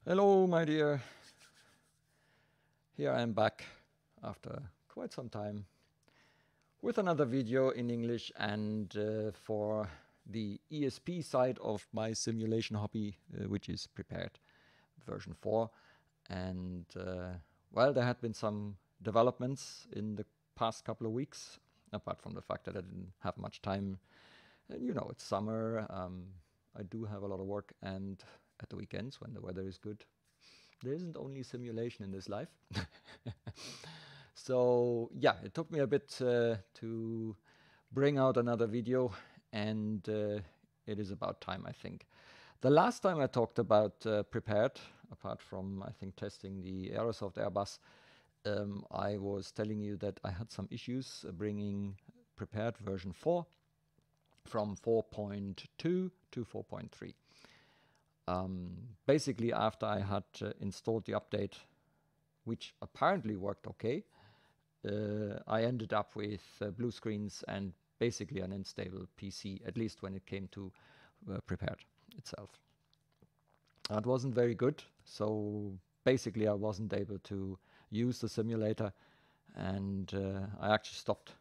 Hello, my dear. Here I am back after quite some time with another video in English and for the ESP side of my simulation hobby, which is prepared version 4. And well, there had been some developments in the past couple of weeks, apart from the fact that I didn't have much time. And you know, it's summer. I do have a lot of work, and at the weekends when the weather is good, there isn't only simulation in this life. So yeah, it took me a bit to bring out another video, and it is about time, I think. The last time I talked about prepared, apart from I think testing the Aerosoft Airbus, I was telling you that I had some issues bringing prepared version 4 from 4.2 to 4.3. Basically, after I had installed the update, which apparently worked okay, I ended up with blue screens and basically an unstable PC, at least when it came to prepared itself. That wasn't very good, so basically I wasn't able to use the simulator, and I actually stopped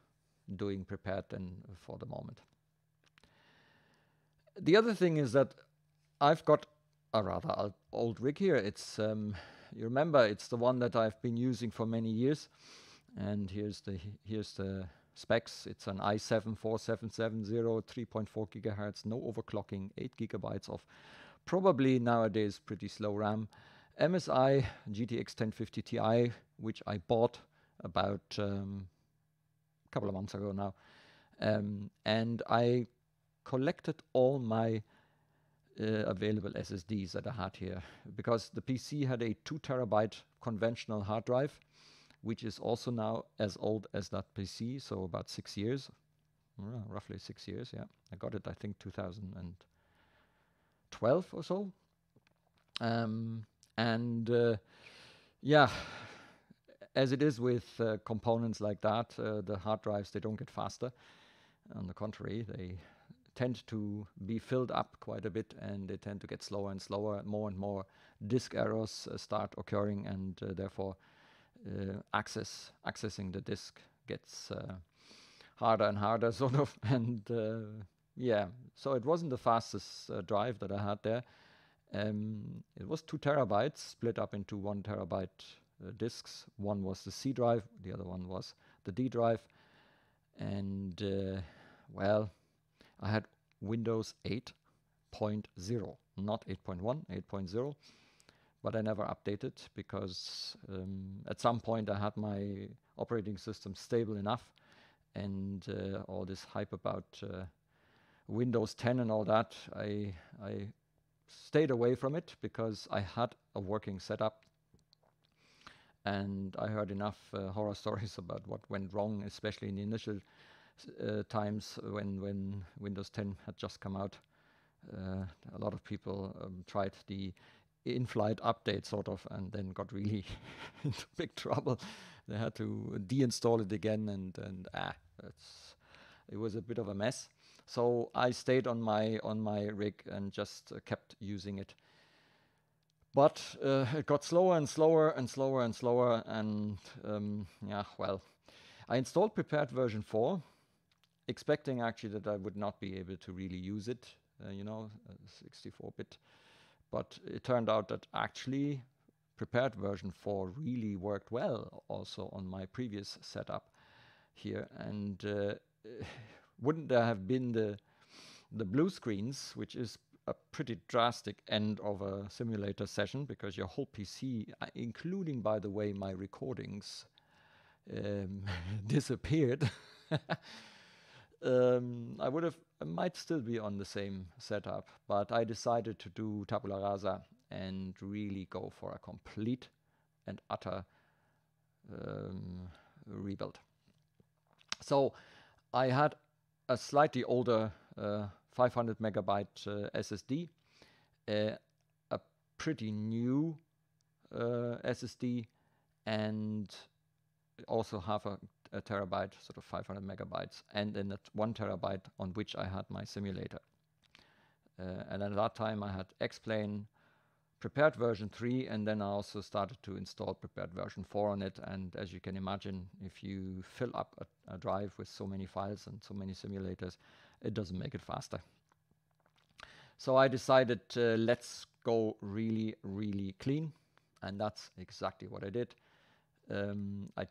doing prepared then for the moment. The other thing is that I've got a rather old rig here. It's you remember, it's the one that I've been using for many years, and here's the specs. It's an i7-4770, 3.4 gigahertz, no overclocking, 8 gigabytes of probably nowadays pretty slow RAM, MSI GTX 1050 Ti, which I bought about a couple of months ago now, and I collected all my available SSDs that I had here, because the PC had a 2 terabyte conventional hard drive, which is also now as old as that PC, so about 6 years, roughly 6 years. Yeah, I got it I think 2012 or so, and yeah, as it is with components like that, the hard drives, they don't get faster. On the contrary, they tend to be filled up quite a bit, and they tend to get slower and slower. More and more disk errors start occurring, and therefore accessing the disk gets harder and harder, sort of. And yeah, so it wasn't the fastest drive that I had there. It was 2 terabytes split up into 1 terabyte disks. One was the C drive, the other one was the D drive, and well, I had Windows 8.0, not 8.1, 8.0, but I never updated because at some point I had my operating system stable enough, and all this hype about Windows 10 and all that, I stayed away from it because I had a working setup, and I heard enough horror stories about what went wrong, especially in the initial times when Windows 10 had just come out. A lot of people tried the in-flight update sort of, and then got really into big trouble. They had to deinstall it again, and it was a bit of a mess. So I stayed on my rig and just kept using it. But it got slower and slower and slower and slower, and yeah, well, I installed prepared version 4, expecting actually that I would not be able to really use it, 64-bit. But it turned out that actually prepared version 4 really worked well also on my previous setup here. And wouldn't there have been the blue screens, which is a pretty drastic end of a simulator session, because your whole PC, including, by the way, my recordings, disappeared. I might still be on the same setup, but I decided to do tabula rasa and really go for a complete and utter rebuild. So I had a slightly older 500 megabyte SSD, a pretty new SSD, and also half a terabyte, sort of 500 megabytes, and then that 1 terabyte on which I had my simulator. And at that time I had X-Plane prepared version 3, and then I also started to install prepared version 4 on it. And as you can imagine, if you fill up a drive with so many files and so many simulators, it doesn't make it faster. So I decided, let's go really, really clean. And that's exactly what I did. I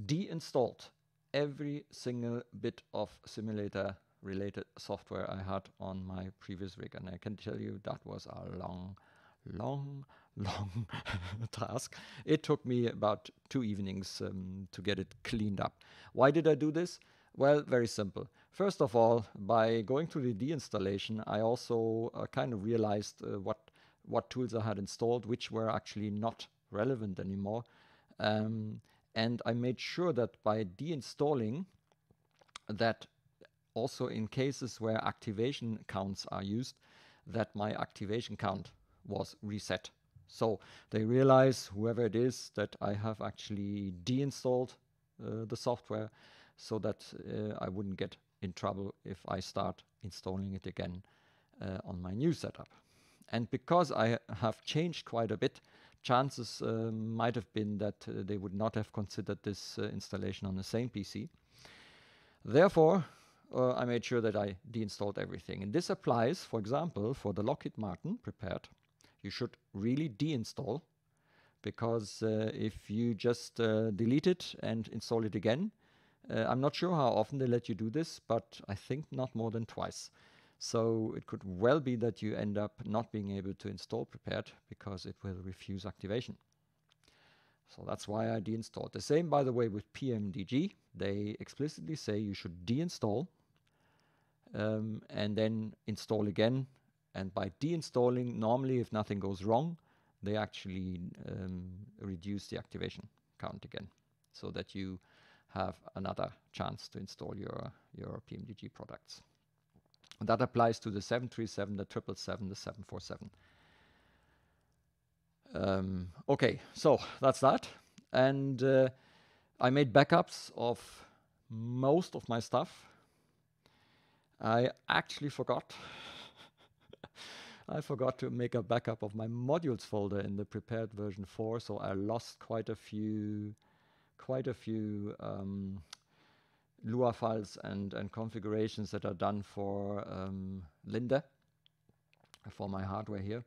deinstalled every single bit of simulator related software I had on my previous rig. And I can tell you that was a long task. It took me about 2 evenings to get it cleaned up. Why did I do this? Well, very simple. First of all, by going through the deinstallation, I also kind of realized what tools I had installed, which were actually not relevant anymore. And I made sure that by deinstalling, that also in cases where activation counts are used, that my activation count was reset. So they realize, whoever it is, that I have actually deinstalled the software, so that I wouldn't get in trouble if I start installing it again on my new setup. And because I have changed quite a bit, chances might have been that they would not have considered this installation on the same PC. Therefore, I made sure that I deinstalled everything. And this applies, for example, for the Lockheed Martin prepared. You should really deinstall, because if you just delete it and install it again, I'm not sure how often they let you do this, but I think not more than twice. So it could well be that you end up not being able to install prepared because it will refuse activation. So that's why I deinstalled. The same, by the way, with PMDG. They explicitly say you should deinstall and then install again. And by deinstalling, normally if nothing goes wrong, they actually reduce the activation count again, so that you have another chance to install your PMDG products. And that applies to the 737, the 777, the 747. Okay, so that's that. And I made backups of most of my stuff. I actually forgot. I forgot to make a backup of my modules folder in the prepared version 4, so I lost quite a few Lua files and configurations that are done for Linde, for my hardware here.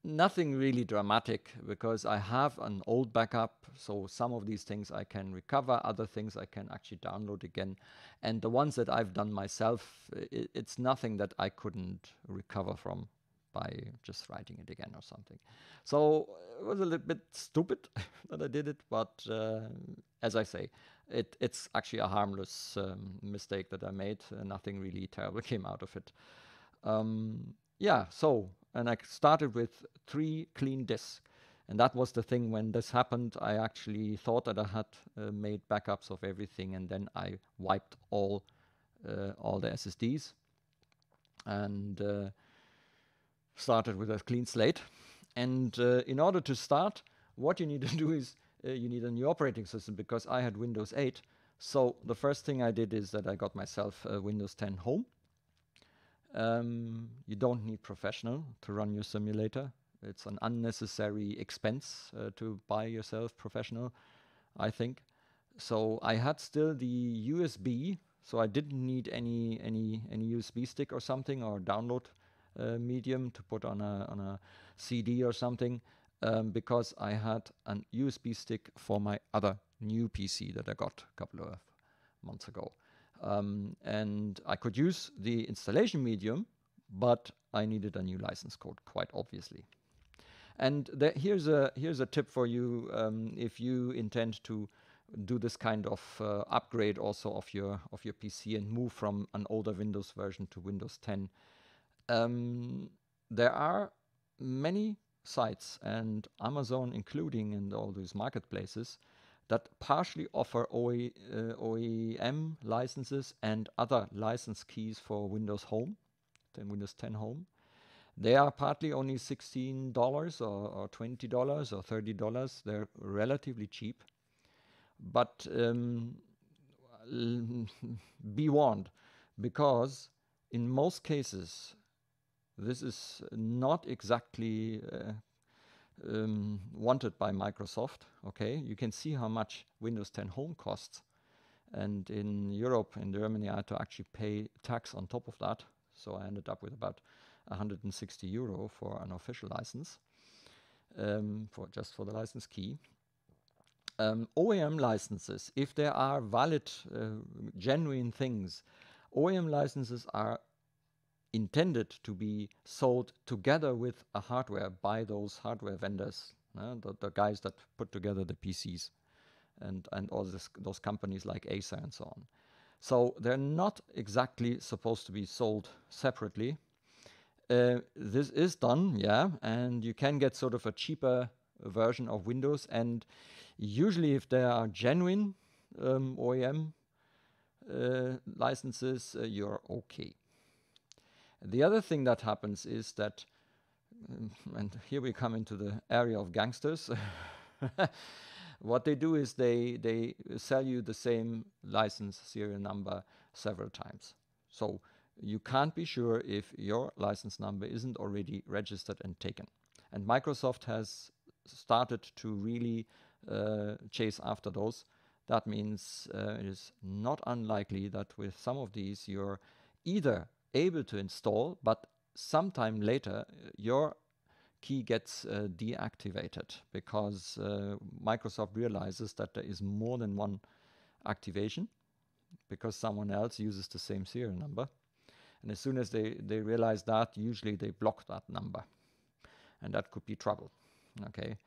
Nothing really dramatic, because I have an old backup, so some of these things I can recover, other things I can actually download again. And the ones that I've done myself, it's nothing that I couldn't recover from by just writing it again or something. So it was a little bit stupid that I did it, but as I say, it's actually a harmless mistake that I made. Nothing really terrible came out of it. Yeah, so, and I started with 3 clean disks. And that was the thing. When this happened, I actually thought that I had made backups of everything, and then I wiped all the SSDs and started with a clean slate. And in order to start, what you need to do is you need a new operating system, because I had Windows 8. So the first thing I did is that I got myself Windows 10 Home. You don't need Professional to run your simulator. It's an unnecessary expense to buy yourself Professional, I think. So I had still the USB, so I didn't need any USB stick or something, or download medium to put on a CD or something, because I had an USB stick for my other new PC that I got a couple of months ago. And I could use the installation medium, but I needed a new license code, quite obviously. And here's a tip for you if you intend to do this kind of upgrade also of your PC and move from an older Windows version to Windows 10. There are many sites, and Amazon including, in all these marketplaces, that partially offer OEM licenses and other license keys for Windows Home, then Windows 10 Home. They are partly only $16 or $20 or $30. They're relatively cheap. But be warned, because in most cases, this is not exactly wanted by Microsoft. Okay, you can see how much Windows 10 Home costs. And in Europe, in Germany, I had to actually pay tax on top of that. So I ended up with about 160 euro for an official license, for the license key. OEM licenses, if there are valid, genuine things, OEM licenses are intended to be sold together with a hardware by those hardware vendors, the guys that put together the PCs, and all those companies like Acer and so on. So they're not exactly supposed to be sold separately. This is done, yeah, and you can get sort of a cheaper version of Windows, and usually if there are genuine OEM licenses, you're okay. The other thing that happens is that, and here we come into the area of gangsters, what they do is they sell you the same license serial number several times. So you can't be sure if your license number isn't already registered and taken. And Microsoft has started to really chase after those. That means it is not unlikely that with some of these you're either able to install, but sometime later your key gets deactivated because Microsoft realizes that there is more than one activation because someone else uses the same serial number. And as soon as they realize that, usually they block that number. And that could be trouble. Okay,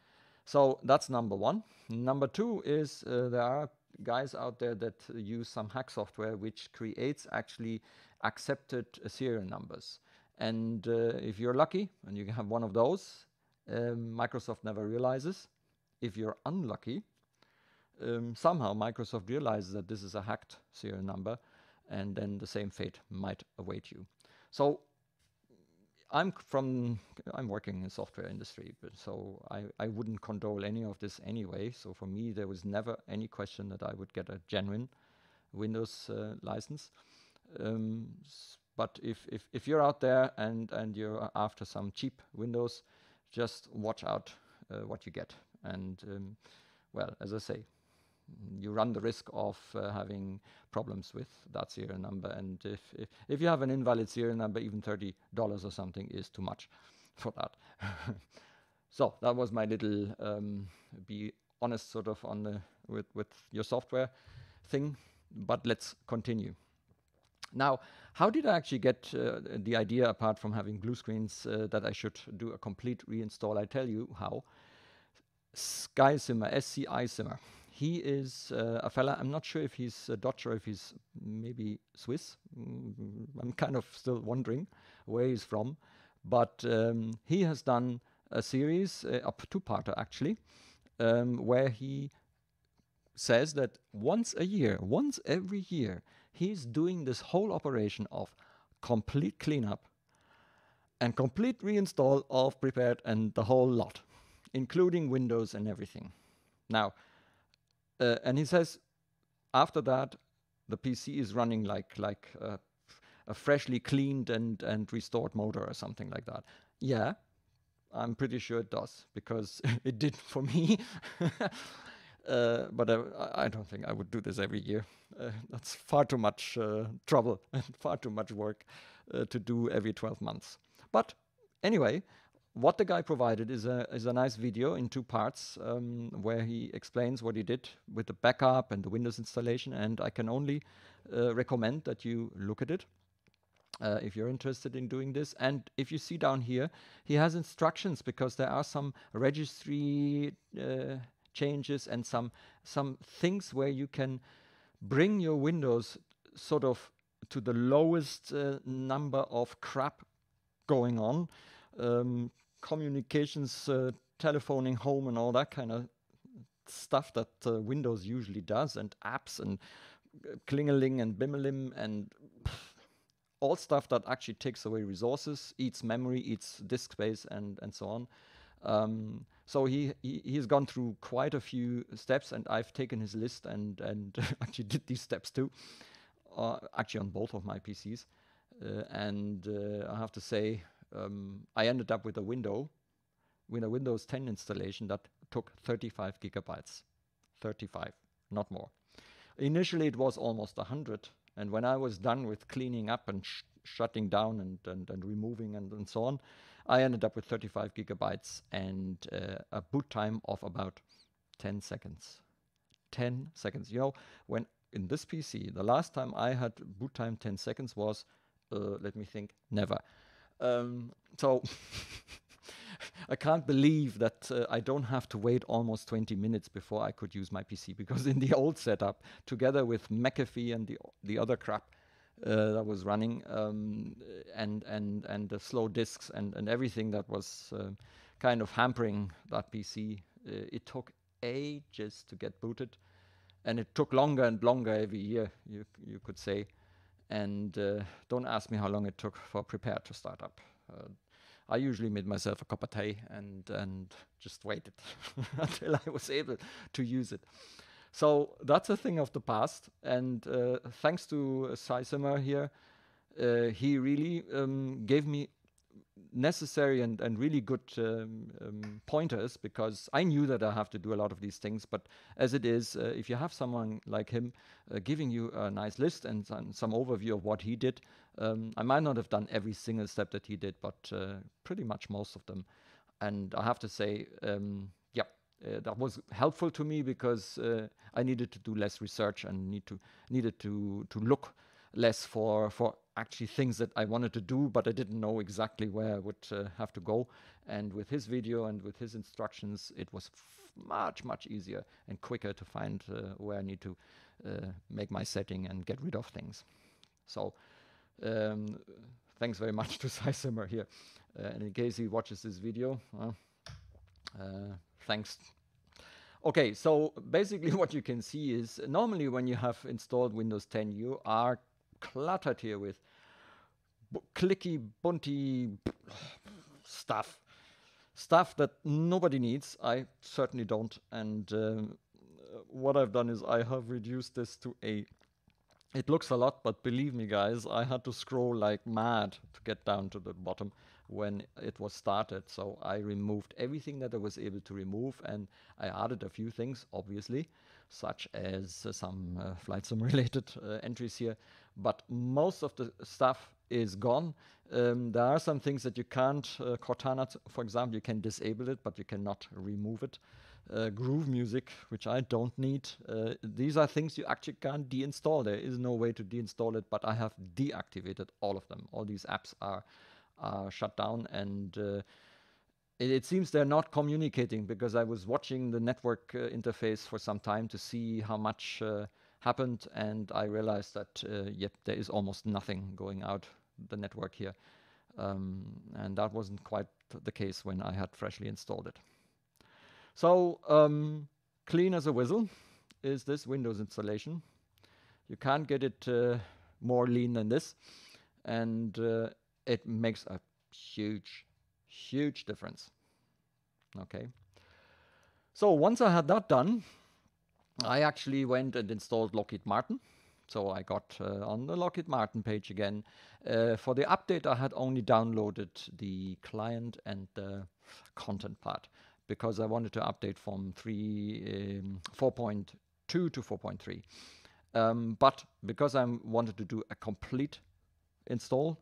so that's number one. Number two is there are guys out there that use some hack software which creates actually accepted serial numbers. And if you're lucky and you have one of those, Microsoft never realizes. If you're unlucky, somehow Microsoft realizes that this is a hacked serial number, and then the same fate might await you. So I'm working in the software industry, but so I wouldn't condone any of this anyway. So for me, there was never any question that I would get a genuine Windows license. But if you're out there and you're after some cheap Windows, just watch out what you get. And well, as I say, you run the risk of having problems with that serial number. And if you have an invalid serial number, even $30 or something is too much for that. So that was my little be honest sort of on the with your software thing. But let's continue. Now, how did I actually get the idea, apart from having blue screens, that I should do a complete reinstall? I tell you how. scisimmers. He is a fella, I'm not sure if he's Dutch or if he's maybe Swiss. I'm kind of still wondering where he's from. But he has done a series, a two-parter actually, where he says that once every year, he's doing this whole operation of complete cleanup and complete reinstall of prepared and the whole lot, including Windows and everything. Now, and he says after that, the PC is running like a freshly cleaned and restored motor or something like that. Yeah, I'm pretty sure it does, because it did for me. But I don't think I would do this every year. That's far too much trouble and far too much work to do every 12 months. But anyway, what the guy provided is a nice video in two parts where he explains what he did with the backup and the Windows installation, and I can only recommend that you look at it if you're interested in doing this. And if you see down here, he has instructions, because there are some registry changes and some things where you can bring your Windows sort of to the lowest number of crap going on. Communications, telephoning home and all that kind of stuff that Windows usually does, and apps and klingeling and bimmelim and all stuff that actually takes away resources, eats memory, eats disk space, and so on. So he's gone through quite a few steps, and I've taken his list and actually did these steps too, actually on both of my PCs. And I have to say, I ended up with a Windows 10 installation that took 35 gigabytes. 35, not more. Initially it was almost 100, and when I was done with cleaning up and shutting down and removing and so on, I ended up with 35 gigabytes and a boot time of about 10 seconds. 10 seconds. You know, when in this PC, the last time I had boot time 10 seconds was, let me think, never. So I can't believe that I don't have to wait almost 20 minutes before I could use my PC, because in the old setup, together with McAfee and the other crap that was running, and the slow disks and everything that was kind of hampering that PC, it took ages to get booted, and it took longer and longer every year, you could say. And don't ask me how long it took for Prepare to start up. I usually made myself a cup of tea and just waited until I was able to use it. So that's a thing of the past. And thanks to Saisimmer here, he really gave me necessary and really good pointers, because I knew that I have to do a lot of these things. But as it is, if you have someone like him giving you a nice list and some overview of what he did, I might not have done every single step that he did, but pretty much most of them. And I have to say, that was helpful to me, because I needed to do less research and needed to look less for actually things that I wanted to do, but I didn't know exactly where I would have to go. And with his video and with his instructions, it was much easier and quicker to find where I need to make my setting and get rid of things. So thanks very much to Saisimmer here. And in case he watches this video, thanks. Okay, so basically what you can see is, normally when you have installed Windows 10, you are cluttered here with clicky, bunty stuff that nobody needs. I certainly don't. And what I've done is I have reduced this to it looks a lot, but believe me guys, I had to scroll like mad to get down to the bottom when it was started. So I removed everything that I was able to remove, and I added a few things, obviously, such as some flight sim related entries here, but most of the stuff is gone. There are some things that you can't, Cortana, for example, you can disable it, but you cannot remove it. Groove music, which I don't need. These are things you actually can't deinstall. There is no way to deinstall it, but I have deactivated all of them. All these apps are shut down, and it seems they're not communicating, because I was watching the network interface for some time to see how much happened, and I realized that yep, there is almost nothing going out the network here, and that wasn't quite the case when I had freshly installed it. So clean as a whistle is this Windows installation. You can't get it more lean than this, and it makes a huge difference. Okay. So once I had that done, I actually went and installed Lockheed Martin. So I got on the Lockheed Martin page again. For the update, I had only downloaded the client and the content part, because I wanted to update from 4.2 to 4.3. But because I wanted to do a complete install,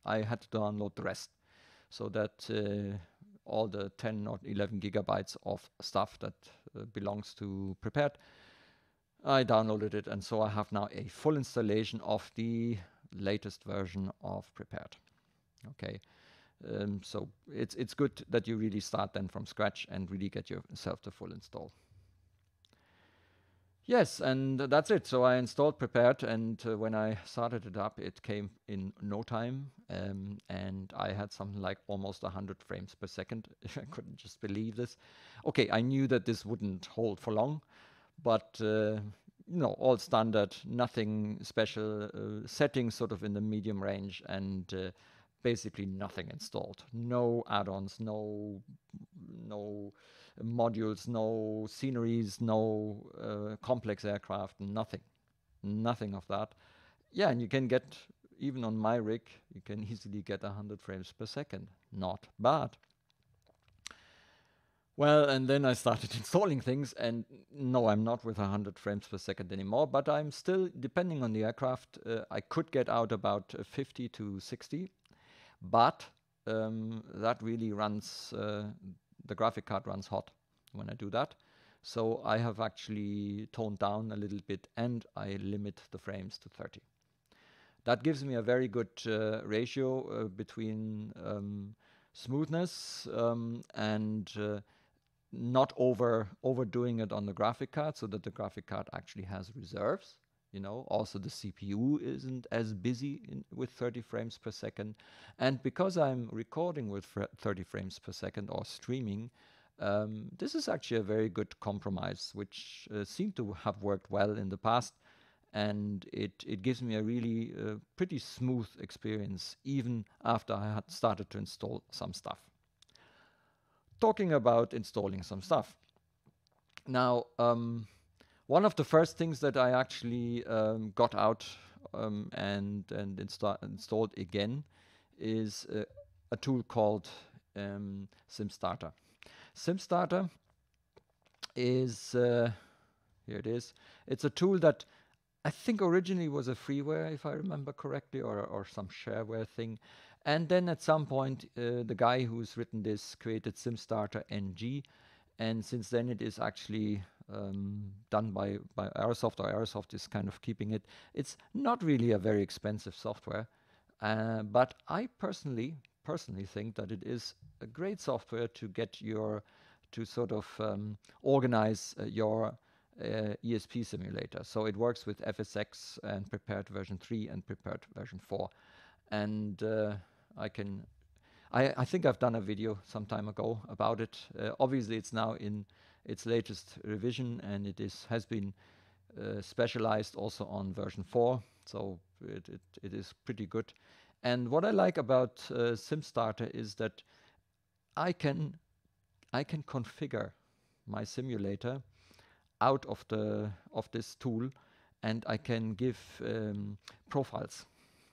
I had to download the rest, so that all the 10 or 11 gigabytes of stuff that belongs to Prepared, I downloaded it, and so I have now a full installation of the latest version of Prepared. Okay. So it's good that you really start then from scratch and really get yourself the full install. Yes, and that's it. So I installed Prepared, and when I started it up, it came in no time, and I had something like almost 100 frames per second. I couldn't just believe this. Okay, I knew that this wouldn't hold for long, but all standard, nothing special, settings sort of in the medium range, and basically nothing installed. No add-ons, no modules, no sceneries, no complex aircraft, nothing of that. Yeah, and you can get even on my rig, you can easily get 100 frames per second. Not bad. Well, and then I started installing things, and no, I'm not with 100 frames per second anymore, but I'm still, depending on the aircraft, I could get out about 50 to 60, but that really runs, the graphic card runs hot when I do that. So I have actually toned down a little bit, and I limit the frames to 30. That gives me a very good ratio between smoothness and not overdoing it on the graphic card, so that the graphic card actually has reserves. You know, also the CPU isn't as busy with 30 frames per second. And because I'm recording with 30 frames per second or streaming, this is actually a very good compromise, which seemed to have worked well in the past. And it gives me a really pretty smooth experience, even after I had started to install some stuff. Talking about installing some stuff. Now, one of the first things that I actually got out and installed again is a tool called SIMstarter. SIMstarter is, here it is, it's a tool that I think originally was a freeware, if I remember correctly, or some shareware thing. And then at some point, the guy who's written this created SIMstarterNG. And since then, it is actually done by Aerosoft, or Aerosoft is kind of keeping it. It's not really a very expensive software, but I personally think that it is a great software to get to sort of organize your ESP simulator. So it works with FSX and prepared version 3 and prepared version 4. And I think I've done a video some time ago about it. Obviously, it's now in its latest revision, and it has been specialized also on version 4. So it is pretty good. And what I like about SIMstarter is that I can configure my simulator out of this tool, and I can give profiles.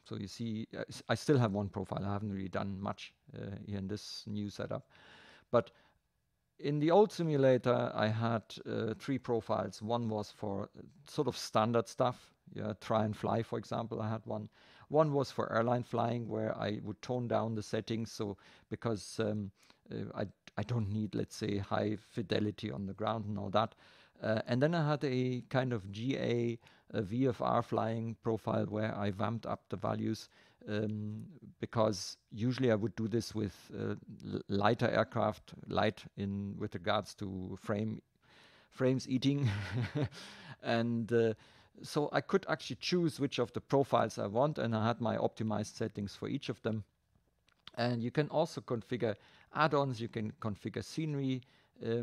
So you see, I still have one profile. I haven't really done much here in this new setup. But in the old simulator, I had 3 profiles. One was for sort of standard stuff, try and fly, for example. I had one. One was for airline flying, where I would tone down the settings. So because I don't need, let's say, high fidelity on the ground and all that. And then I had a kind of GA VFR flying profile where I vamped up the values because usually I would do this with lighter aircraft, with regards to frames eating. And so I could actually choose which of the profiles I want, and I had my optimized settings for each of them. And you can also configure add-ons, you can configure scenery.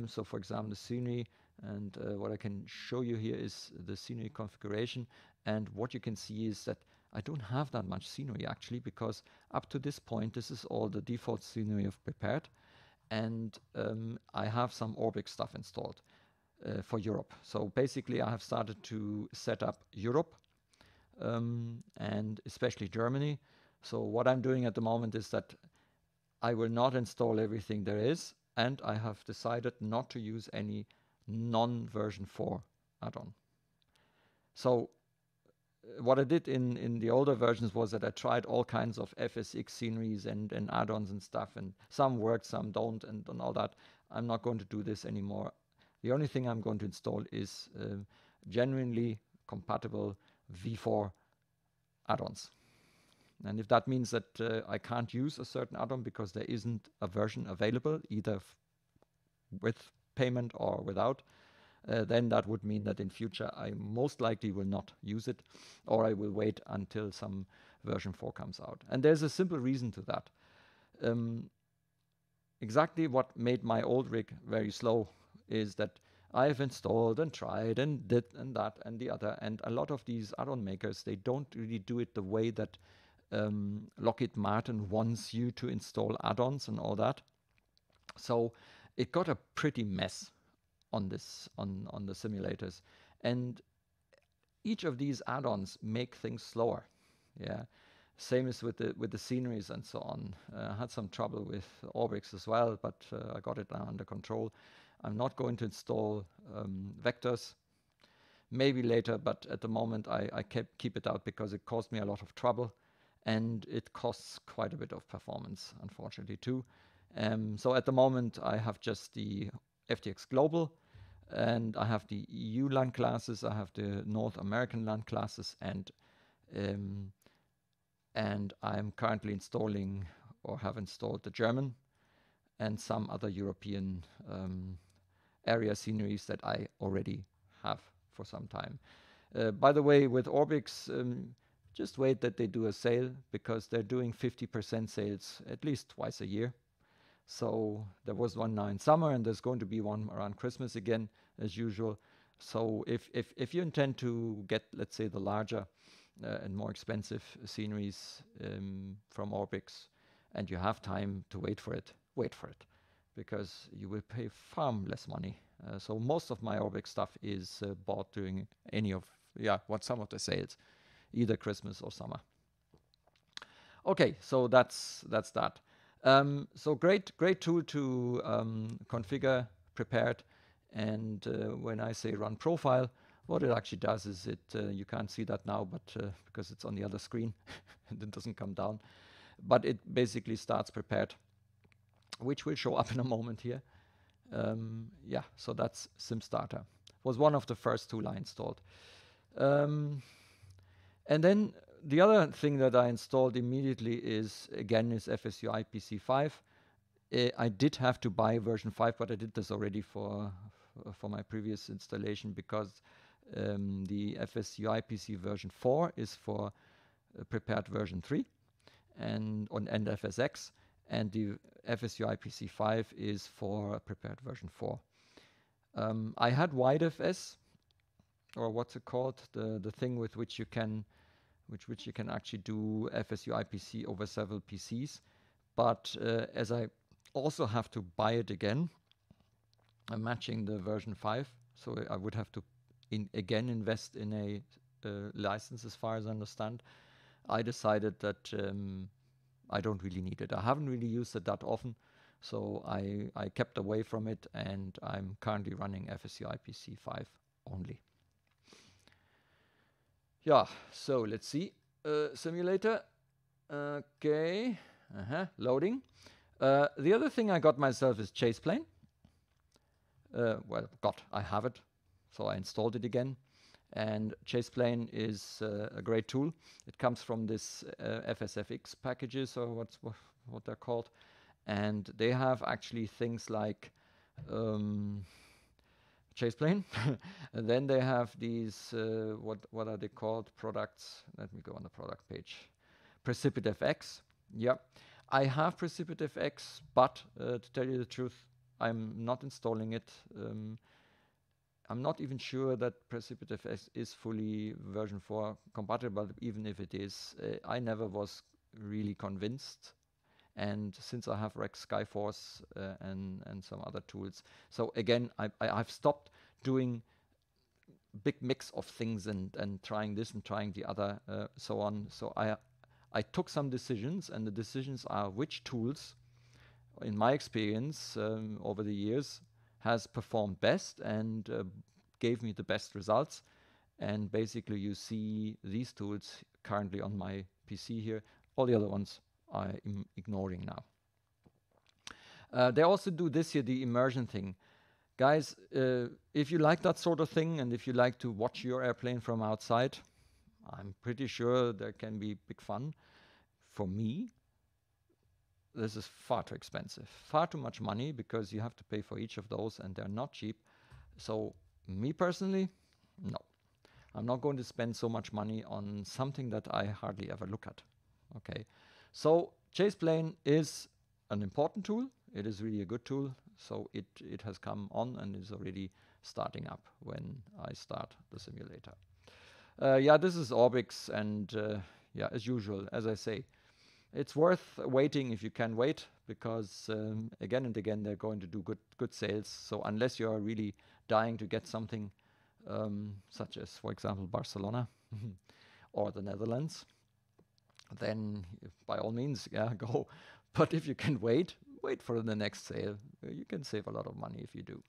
So for example, the scenery, and what I can show you here is the scenery configuration. And what you can see is that I don't have that much scenery actually, because up to this point, this is all the default scenery I've prepared. And I have some ORBX stuff installed for Europe. So basically I have started to set up Europe and especially Germany. So what I'm doing at the moment is that I will not install everything there is, and I have decided not to use any non-version 4 add-on. So what I did in the older versions was that I tried all kinds of FSX sceneries and add-ons and stuff, and some work, some don't, and all that. I'm not going to do this anymore. The only thing I'm going to install is genuinely compatible V4 add-ons. And if that means that I can't use a certain add-on because there isn't a version available, either with payment or without, then that would mean that in future I most likely will not use it, or I will wait until some version 4 comes out. And there's a simple reason to that. Exactly what made my old rig very slow is that I've installed and tried and did and that and the other, and a lot of these add-on makers, they don't really do it the way that Lockheed Martin wants you to install add-ons and all that. So it got a pretty mess on the simulators, and each of these add-ons make things slower. Yeah. Same as with the sceneries and so on. I had some trouble with ORBX as well, but I got it now under control. I'm not going to install vectors. Maybe later, but at the moment I keep it out because it caused me a lot of trouble, and it costs quite a bit of performance, unfortunately, too. So at the moment I have just the FTX Global, and I have the EU LAN classes, I have the North American LAN classes, and I'm currently installing or have installed the German and some other European area sceneries that I already have for some time. By the way, with ORBX, just wait that they do a sale, because they're doing 50% sales at least twice a year. So there was one now in summer, and there's going to be one around Christmas again, as usual. So if you intend to get, let's say, the larger and more expensive sceneries from ORBX, and you have time to wait for it, because you will pay far less money. So most of my ORBX stuff is bought during some of the sales, either Christmas or summer. Okay, so that's that. So great tool to configure, prepared, and when I say run profile, what it actually does is you can't see that now, but because it's on the other screen and it doesn't come down, but it basically starts prepared, which will show up in a moment here. So that's SIMstarter. Was one of the first tools I installed. And then the other thing that I installed immediately is FSUI PC5. I did have to buy version 5, but I did this already for my previous installation, because the FSUI PC version 4 is for prepared version 3 and FSX, and the FSUI PC5 is for prepared version 4. I had WideFS, or what's it called, the thing with which you can actually do FSUI PC over several PCs, but as I also have to buy it again, I'm matching the version 5, so I would have to again invest in a license, as far as I understand. I decided that I don't really need it. I haven't really used it that often, so I kept away from it, and I'm currently running FSUI PC5 only. Yeah, so let's see. Simulator. Okay. Loading. The other thing I got myself is Chaseplane. I have it, so I installed it again. And Chaseplane is a great tool. It comes from this FSFX packages, or what they're called, and they have actually things like Chaseplane. And then they have these what are they called, products? Let me go on the product page. PrecipitFX. Yep, I have PrecipitFX, but to tell you the truth, I'm not installing it. I'm not even sure that PrecipitFX is fully version 4 compatible. Even if it is, I never was really convinced. And since I have Rex Skyforce and some other tools, so again, I've stopped doing big mix of things and trying this and trying the other, so on. So I took some decisions, and the decisions are which tools, in my experience over the years, has performed best and gave me the best results. And basically you see these tools currently on my PC here. All the other ones I'm ignoring now. They also do this here, the immersion thing. Guys, if you like that sort of thing, and if you like to watch your airplane from outside, I'm pretty sure there can be big fun. For me, this is far too expensive, far too much money, because you have to pay for each of those, and they're not cheap. So me personally, no. I'm not going to spend so much money on something that I hardly ever look at. Okay, so Chaseplane is an important tool. It is really a good tool. So it has come on and is already starting up when I start the simulator. This is ORBX, and as usual, as I say, it's worth waiting if you can wait, because again and again they're going to do good sales. So unless you are really dying to get something, such as, for example, Barcelona or the Netherlands, then by all means, yeah, go. But if you can wait for the next sale. You can save a lot of money if you do.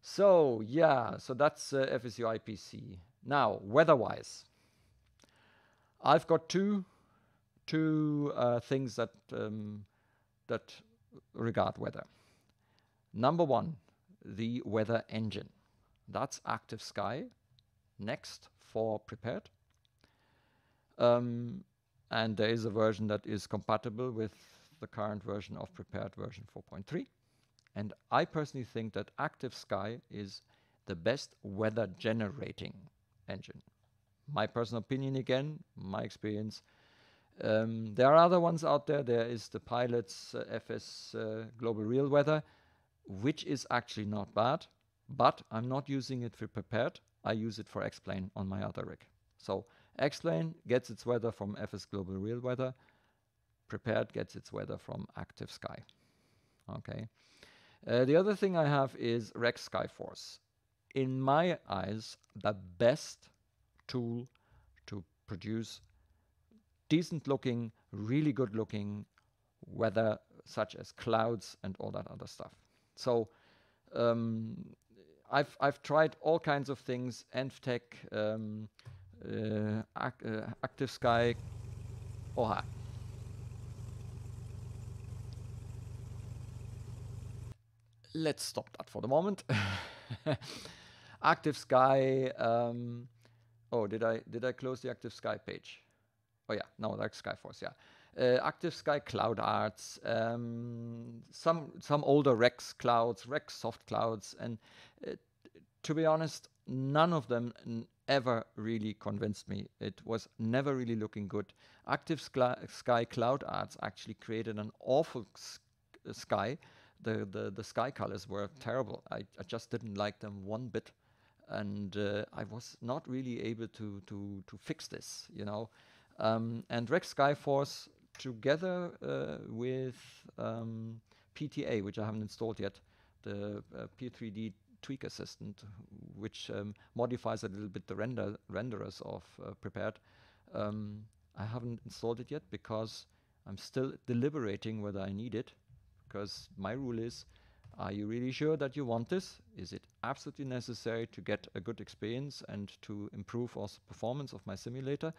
So yeah, so that's FSUI PC. Now, weather-wise, I've got two things that that regard weather. Number one, the weather engine. That's Active Sky, next for prepared. And there is a version that is compatible with the current version of prepared version 4.3. And I personally think that Active Sky is the best weather generating engine. My personal opinion again, my experience. There are other ones out there. There is the Pilot's FS Global Real Weather, which is actually not bad, but I'm not using it for prepared. I use it for X-Plane on my other rig. So X-Plane gets its weather from FS Global Real Weather. Prepared gets its weather from Active Sky. Okay. The other thing I have is Rex Skyforce. In my eyes, the best tool to produce decent looking, really good looking weather, such as clouds and all that other stuff. So I've tried all kinds of things, Enftech, Active Sky. Oha. Let's stop that for the moment. Active Sky. Oh, did I close the Active Sky page? Oh yeah, no, that's Skyforce. Yeah, Active Sky Cloud Arts. Some older Rex clouds, Rex soft clouds, and to be honest, none of them ever really convinced me. It was never really looking good. Active Sky Cloud Arts actually created an awful sky. The sky colors were terrible. I just didn't like them one bit, and I was not really able to fix this, you know. And Rex Skyforce together with PTA, which I haven't installed yet, the P3D tweak assistant, which modifies a little bit the renderers of prepared. I haven't installed it yet because I'm still deliberating whether I need it. Because my rule is, are you really sure that you want this? Is it absolutely necessary to get a good experience and to improve also performance of my simulator,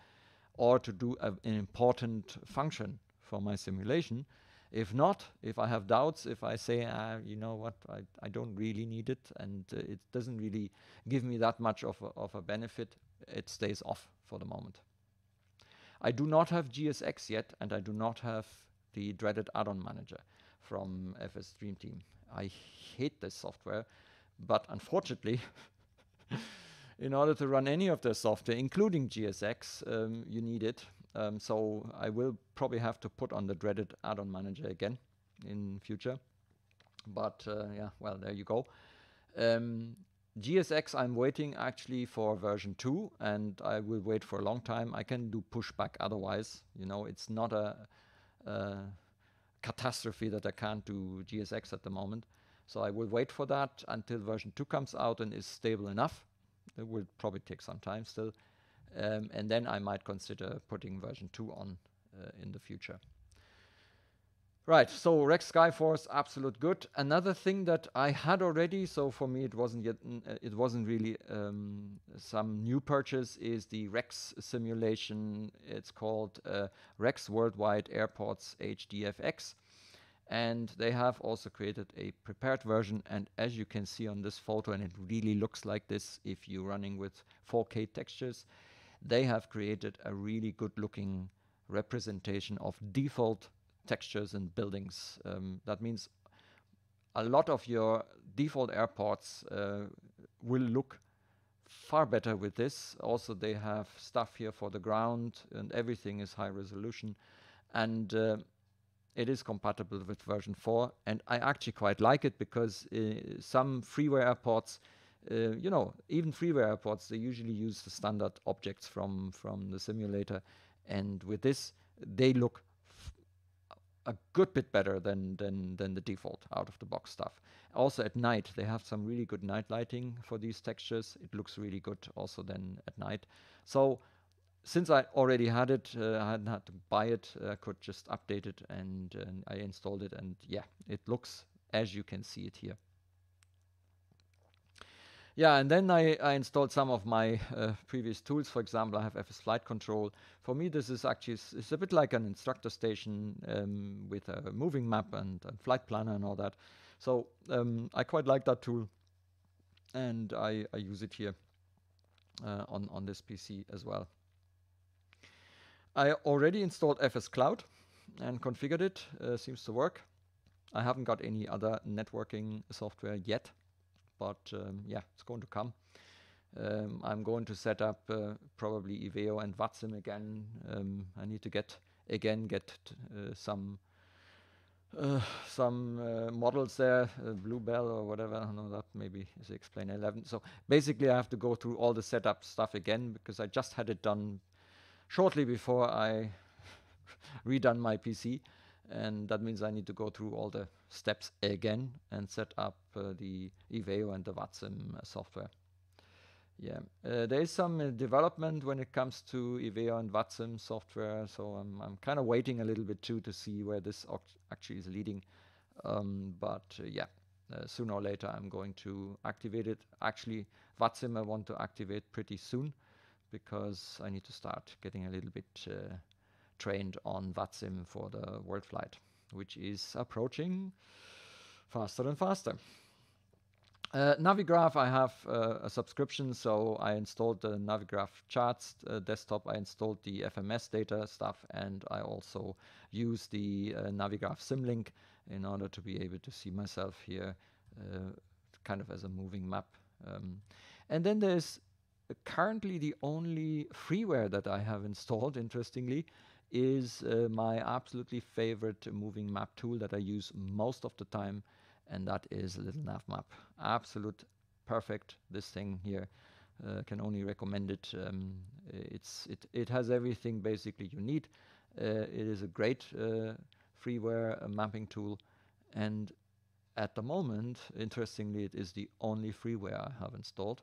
or to do an important function for my simulation? If not, if I have doubts, if I say, you know what, I don't really need it and it doesn't really give me that much of a benefit, it stays off for the moment. I do not have GSX yet, and I do not have the dreaded add-on manager from FS Dream Team. I hate this software, but unfortunately, in order to run any of their software, including GSX, you need it. So I will probably have to put on the dreaded add-on manager again in future. But yeah, well, there you go. GSX, I'm waiting actually for version 2, and I will wait for a long time. I can do pushback otherwise. You know, it's not a catastrophe that I can't do GSX at the moment. So I will wait for that until version 2 comes out and is stable enough. It will probably take some time still. And then I might consider putting version 2 on in the future. Right, so Rex Skyforce, absolute good. Another thing that I had already, so for me it wasn't really some new purchase, is the Rex simulation. It's called Rex Worldwide Airports HDFX. And they have also created a prepared version, and as you can see on this photo, and it really looks like this if you're running with 4K textures, they have created a really good looking representation of default textures and buildings. That means a lot of your default airports will look far better with this. Also, they have stuff here for the ground, and everything is high resolution, and it is compatible with version 4, and I actually quite like it because some freeware airports, you know, even freeware airports, they usually use the standard objects from the simulator, and with this, they look a good bit better than the default out-of-the-box stuff. Also at night, they have some really good night lighting for these textures. It looks really good also then at night. So since I already had it, I hadn't had to buy it. I could just update it, and I installed it, and yeah, it looks as you can see it here. Yeah, and then I installed some of my previous tools. For example, I have FS-FlightControl. For me, this is actually it's a bit like an instructor station with a moving map and flight planner and all that. So I quite like that tool, and I use it here on this PC as well. I already installed FSCloud and configured it. Seems to work. I haven't got any other networking software yet, but yeah, it's going to come. I'm going to set up probably Iveo and VATSIM again. I need to get some models there, Bluebell or whatever. I don't know, that maybe is Explain 11. So basically I have to go through all the setup stuff again, because I just had it done shortly before I redone my PC, and that means I need to go through all the steps again and set up the Iveo and the VATSIM software. Yeah, there is some development when it comes to Iveo and VATSIM software, so I'm kind of waiting a little bit too to see where this actually is leading. Yeah, sooner or later I'm going to activate it. Actually, VATSIM I want to activate pretty soon, because I need to start getting a little bit trained on VATSIM for the world flight, which is approaching faster and faster. Navigraph, I have a subscription, so I installed the Navigraph charts desktop, I installed the FMS data stuff, and I also use the Navigraph Symlink in order to be able to see myself here kind of as a moving map. And then there's currently the only freeware that I have installed, interestingly, is my absolutely favorite moving map tool that I use most of the time, and that is a little Navmap. Absolute perfect, this thing here. Can only recommend it. It has everything basically you need. It is a great freeware mapping tool, and at the moment, interestingly, it is the only freeware I have installed.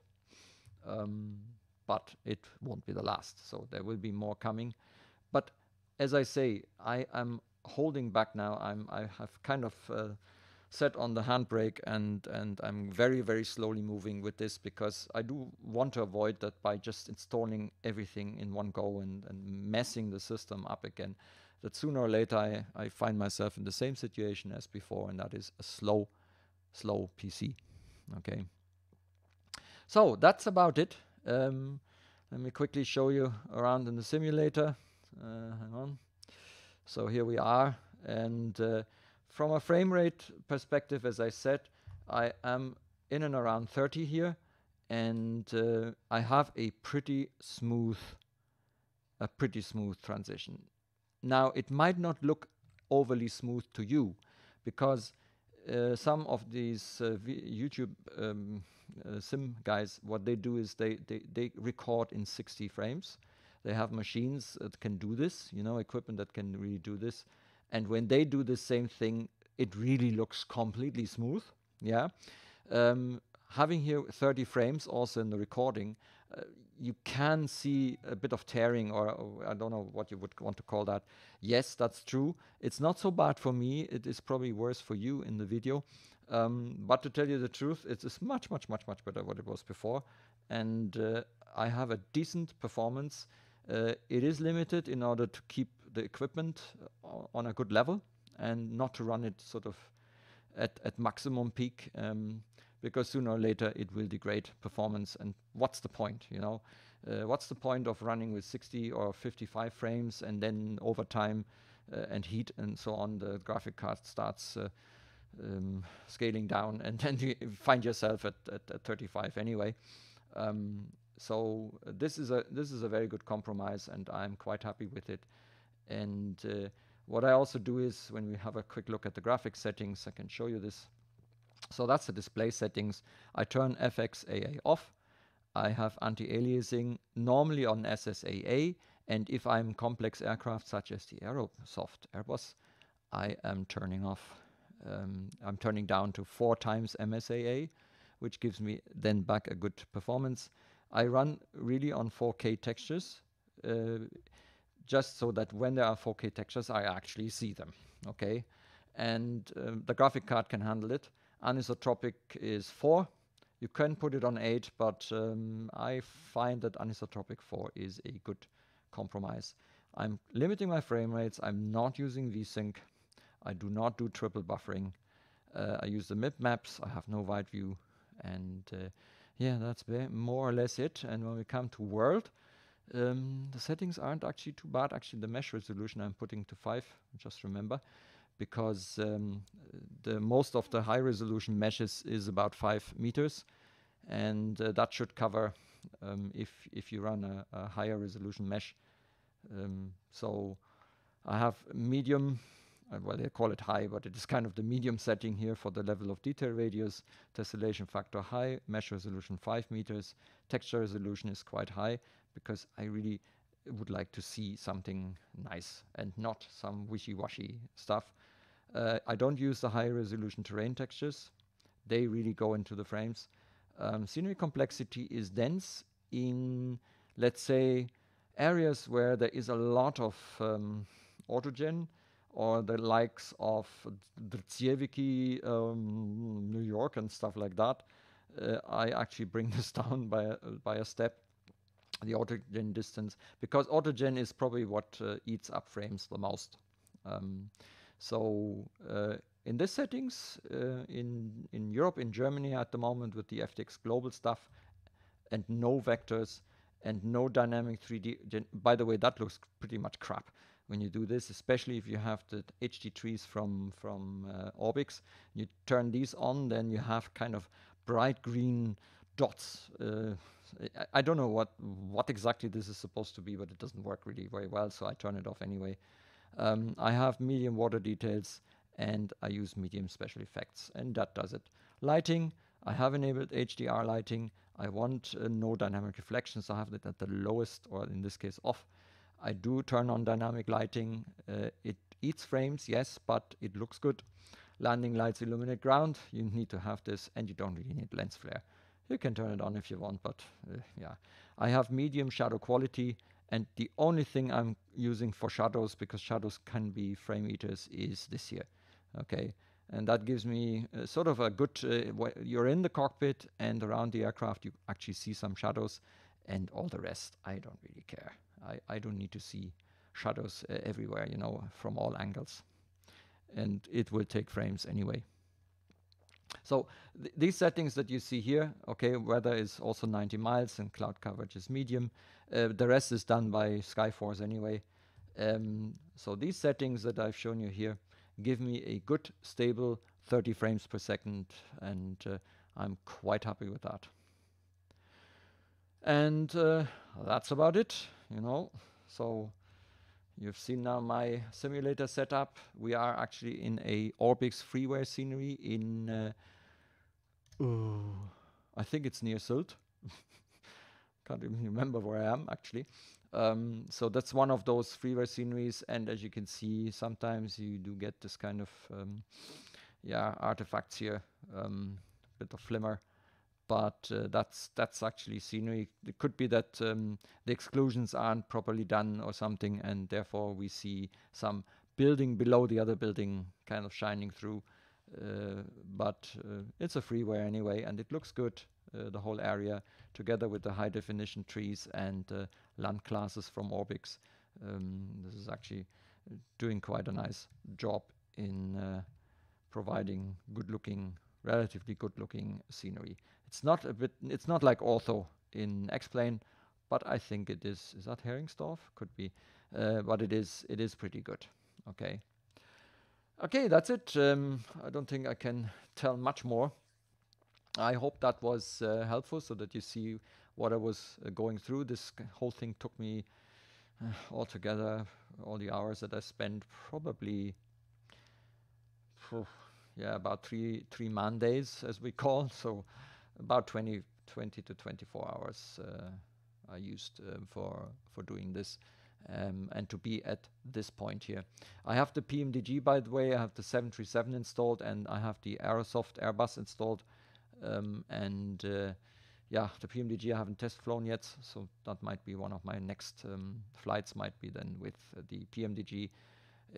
But it won't be the last, so there will be more coming. But as I say, I am holding back now. I have kind of set on the handbrake, and I'm very, very slowly moving with this, because I do want to avoid that by just installing everything in one go and messing the system up again, that sooner or later I find myself in the same situation as before, and that is a slow PC. Okay. So that's about it. Let me quickly show you around in the simulator. Hang on. So here we are, and from a frame rate perspective, as I said, I am in and around 30 here, and I have a pretty smooth transition. Now, it might not look overly smooth to you, because some of these YouTube sim guys, what they do is they record in 60 frames. They have machines that can do this, equipment that can really do this. And when they do the same thing, it really looks completely smooth. Yeah. Having here 30 frames also in the recording, you can see a bit of tearing, or I don't know what you would want to call that. Yes, that's true. It's not so bad for me. It is probably worse for you in the video. But to tell you the truth, it is much better what it was before. And I have a decent performance. It is limited in order to keep the equipment on a good level and not to run it sort of at maximum peak, because sooner or later it will degrade performance. And what's the point, what's the point of running with 60 or 55 frames, and then over time and heat and so on, the graphic card starts scaling down, and then you find yourself at 35 anyway. So this is a very good compromise, and I'm quite happy with it. And what I also do is, when we have a quick look at the graphics settings, I can show you this. So that's the display settings. I turn FXAA off. I have anti-aliasing normally on SSAA, and if I'm complex aircraft such as the Aerosoft Airbus, I am turning off. I'm turning down to 4 times MSAA, which gives me then back a good performance. I run really on 4K textures, just so that when there are 4K textures, I actually see them, okay? And the graphic card can handle it. Anisotropic is 4. You can put it on 8, but I find that anisotropic 4 is a good compromise. I'm limiting my frame rates. I'm not using VSync. I do not do triple buffering. I use the MIP maps. I have no wide view. And yeah, that's more or less it. And when we come to world, the settings aren't actually too bad. Actually, the mesh resolution I'm putting to 5, just remember, because the most of the high resolution meshes is about 5 meters. And that should cover if you run a higher resolution mesh. So I have medium, well, they call it high, but it is kind of the medium setting here for the level of detail radius. Tessellation factor high, mesh resolution 5 meters. Texture resolution is quite high because I really would like to see something nice and not some wishy-washy stuff. I don't use the high resolution terrain textures. They really go into the frames. Scenery complexity is dense in, let's say, areas where there is a lot of autogen, or the likes of Drzewiecki, New York and stuff like that. I actually bring this down by a step, the autogen distance, because autogen is probably what eats up frames the most. In these settings, in Europe, in Germany at the moment with the FTX Global stuff, and no vectors and no dynamic 3D. By the way, that looks pretty much crap when you do this, especially if you have the HD trees from ORBX. You turn these on, then you have kind of bright green dots. I don't know what exactly this is supposed to be, but it doesn't work really very well, so I turn it off anyway. I have medium water details, and I use medium special effects, and that does it. Lighting, I have enabled HDR lighting. I want no dynamic reflections. I have it at the lowest, or in this case off. I do turn on dynamic lighting. It eats frames, yes, but it looks good. Landing lights illuminate ground. You need to have this, and you don't really need lens flare. You can turn it on if you want, but yeah. I have medium shadow quality, and the only thing I'm using for shadows, because shadows can be frame eaters, is this here. Okay, and that gives me sort of a good, you're in the cockpit and around the aircraft you actually see some shadows, and all the rest I don't really care. I don't need to see shadows everywhere, you know, from all angles, and it will take frames anyway. So these settings that you see here, okay, weather is also 90 miles and cloud coverage is medium. The rest is done by Skyforce anyway. So these settings that I've shown you here give me a good, stable 30 frames per second, and I'm quite happy with that. And that's about it, you know. So you've seen now my simulator setup. We are actually in a ORBX freeware scenery in, I think it's near Sylt. Can't even remember where I am actually. So that's one of those freeware sceneries, and as you can see, sometimes you do get this kind of artifacts here, bit of flimmer, but that's actually scenery. It could be that the exclusions aren't properly done or something, and therefore we see some building below the other building kind of shining through, but it's a freeware anyway, and it looks good, the whole area, together with the high definition trees and land classes from ORBX. This is actually doing quite a nice job in providing relatively good looking scenery. It's not like ortho in X-Plane, but I think it is. Is that Heringsdorf? Could be, but it is pretty good. Okay. Okay, that's it. I don't think I can tell much more. I hope that was helpful, so that you see what I was going through. This whole thing took me altogether, all the hours that I spent, probably about three man days, as we call. So about 20 to 24 hours I used for doing this, and to be at this point here. I have the PMDG, by the way. I have the 737 installed, and I have the Aerosoft Airbus installed. yeah, the PMDG I haven't test flown yet, so that might be one of my next flights, might be then with the PMDG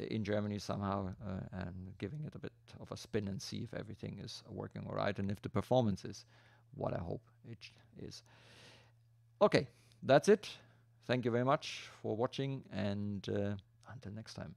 in Germany somehow, and giving it a bit of a spin and see if everything is working all right and if the performance is what I hope it is. Okay, that's it. Thank you very much for watching, and until next time.